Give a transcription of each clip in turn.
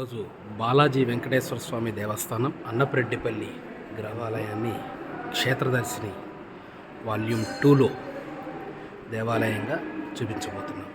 ఈరోజు బాలాజీ వెంకటేశ్వర స్వామి దేవస్థానం అన్నప్రెడ్డిపల్లి గ్రామాలయాన్ని క్షేత్రదర్శిని వాల్యూమ్ 2లో దేవాలయంగా చూపించబోతున్నాం.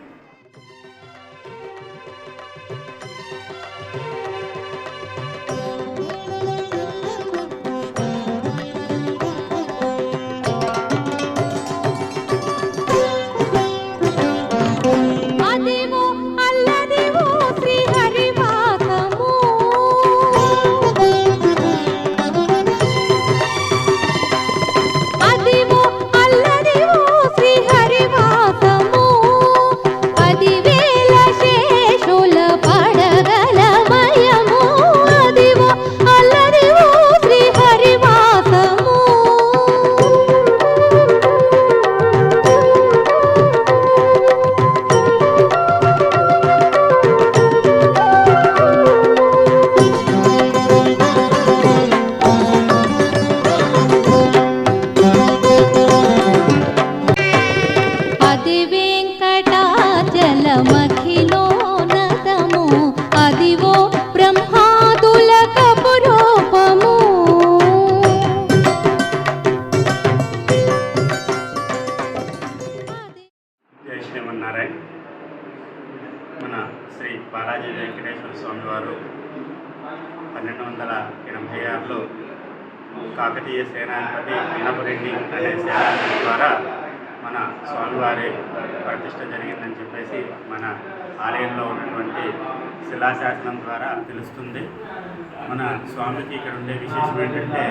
శ్రీమన్నారాయణ మన శ్రీ బాలాజీ వెంకటేశ్వర స్వామి వారు 1286లో కాకతీయ సేనాధిపతి అన్నపరెడ్డి అనే సేనాధిపతి ద్వారా మన స్వామివారి ప్రతిష్ట జరిగిందని చెప్పేసి మన ఆలయంలో ఉన్నటువంటి శిలాశాసనం ద్వారా తెలుస్తుంది. మన స్వామికి ఇక్కడ ఉండే విశేషం ఏంటంటే,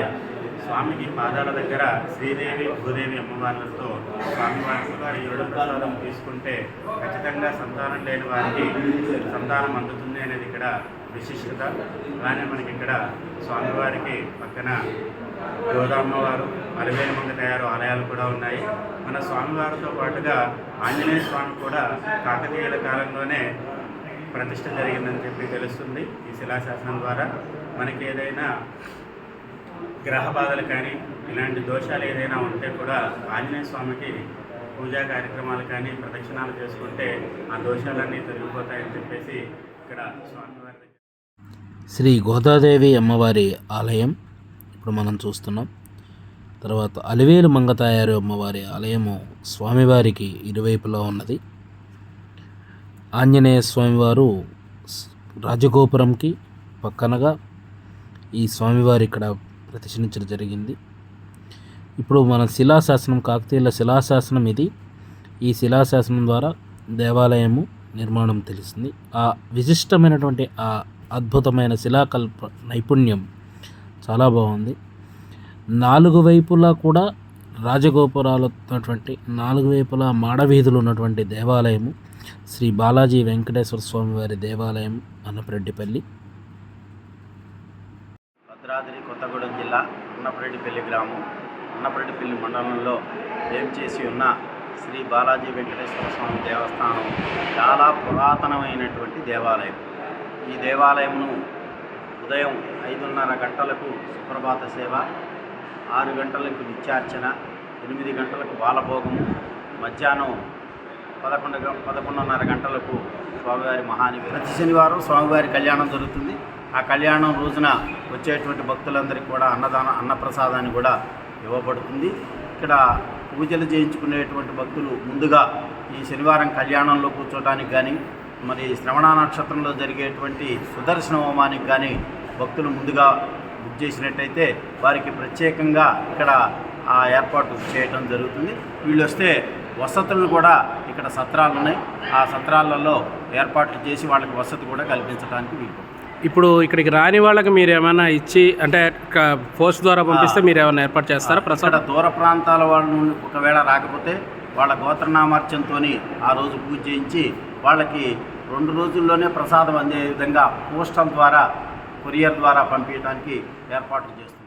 స్వామికి పాదాల దగ్గర శ్రీదేవి భూదేవి అమ్మవార్లతో స్వామివారికి ఈరోజు ప్రసాదం తీసుకుంటే ఖచ్చితంగా సంతానం లేని వారికి సంతానం అందుతుంది అనేది ఇక్కడ విశిష్టత. అలానే మనకి ఇక్కడ స్వామివారికి పక్కన యోధమ్మవారు అలివేలు మంగ తయారు ఆలయాలు కూడా ఉన్నాయి. మన స్వామివారితో పాటుగా ఆంజనేయ స్వామి కూడా కాకతీయుల కాలంలోనే ప్రతిష్ట జరిగిందని చెప్పి తెలుస్తుంది. ఈ శిలాశాసనం ద్వారా మనకి ఏదైనా గ్రహ బాధలు కానీ ఇలాంటి దోషాలు ఏదైనా ఉంటే కూడా ఆంజనేయ స్వామికి పూజా కార్యక్రమాలు కానీ ప్రదక్షిణాలు చేసుకుంటే ఆ దోషాలన్నీ తొలగిపోతాయని చెప్పేసి ఇక్కడ స్వామివారి శ్రీ గోదాదేవి అమ్మవారి ఆలయం ఇప్పుడు మనం చూస్తున్నాం. తర్వాత అలివేలు మంగతాయారు అమ్మవారి ఆలయము స్వామివారికి ఇరువైపులా ఉన్నది. ఆంజనేయ స్వామివారు రాజగోపురంకి పక్కనగా ఈ స్వామివారి ఇక్కడ ప్రతిష్ఠించడం జరిగింది. ఇప్పుడు మన శిలాశాసనం, కాకతీయుల శిలాశాసనం ఇది. ఈ శిలాశాసనం ద్వారా దేవాలయము నిర్మాణం తెలుస్తుంది. ఆ విశిష్టమైనటువంటి ఆ అద్భుతమైన శిలాకల్ప నైపుణ్యం చాలా బాగుంది. 4 వైపులా కూడా రాజగోపురాలు ఉన్నటువంటి 4 వైపులా మాడవీధులు ఉన్నటువంటి దేవాలయము శ్రీ బాలాజీ వెంకటేశ్వర స్వామి వారి దేవాలయం అన్నప్రెడ్డిపల్లి. భద్రాద్రి కొత్తగూడెం జిల్లా అన్నప్రెడ్డిపల్లి గ్రామం, అన్నప్రెడ్డిపల్లి మండలంలో వేంచేసి ఉన్న శ్రీ బాలాజీ వెంకటేశ్వర స్వామి దేవస్థానం చాలా పురాతనమైనటువంటి దేవాలయం. ఈ దేవాలయంను ఉదయం 5:30 గంటలకు సుప్రభాత సేవ, 6 గంటలకు నిత్యార్చన, 8 గంటలకు బాలభోగము, మధ్యాహ్నం 11:30 గంటలకు స్వామివారి మహానివేదన. ప్రతి శనివారం స్వామివారి కళ్యాణం జరుగుతుంది. ఆ కళ్యాణం రోజున వచ్చేటువంటి భక్తులందరికీ కూడా అన్నప్రసాదాన్ని కూడా ఇవ్వబడుతుంది. ఇక్కడ పూజలు చేయించుకునేటువంటి భక్తులు ముందుగా ఈ శనివారం కళ్యాణంలో కూర్చోటానికి కానీ, మరి శ్రవణ నక్షత్రంలో జరిగేటువంటి సుదర్శన హోమానికి కానీ భక్తులు ముందుగా బుక్ చేసినట్టయితే వారికి ప్రత్యేకంగా ఇక్కడ ఆ ఏర్పాటు చేయటం జరుగుతుంది. వీళ్ళు వస్తే వసతులను కూడా ఇక్కడ సత్రాలు ఉన్నాయి. ఆ సత్రాలలో ఏర్పాట్లు చేసి వాళ్ళకి వసతి కూడా కల్పించడానికి వీలు. ఇప్పుడు ఇక్కడికి రాని వాళ్ళకి మీరు ఏమైనా ఇచ్చి, అంటే పోస్ట్ ద్వారా పంపిస్తే మీరు ఏమైనా ఏర్పాటు చేస్తారా? ఇక్కడ దూర ప్రాంతాల వాళ్ళు ఒకవేళ రాకపోతే వాళ్ళ గోత్రనామార్చనతో ఆ రోజు పూజ చేయించి వాళ్ళకి 2 రోజుల్లోనే ప్రసాదం అందే విధంగా పోస్టల్ ద్వారా, కొరియర్ ద్వారా పంపించడానికి ఏర్పాట్లు చేస్తారు.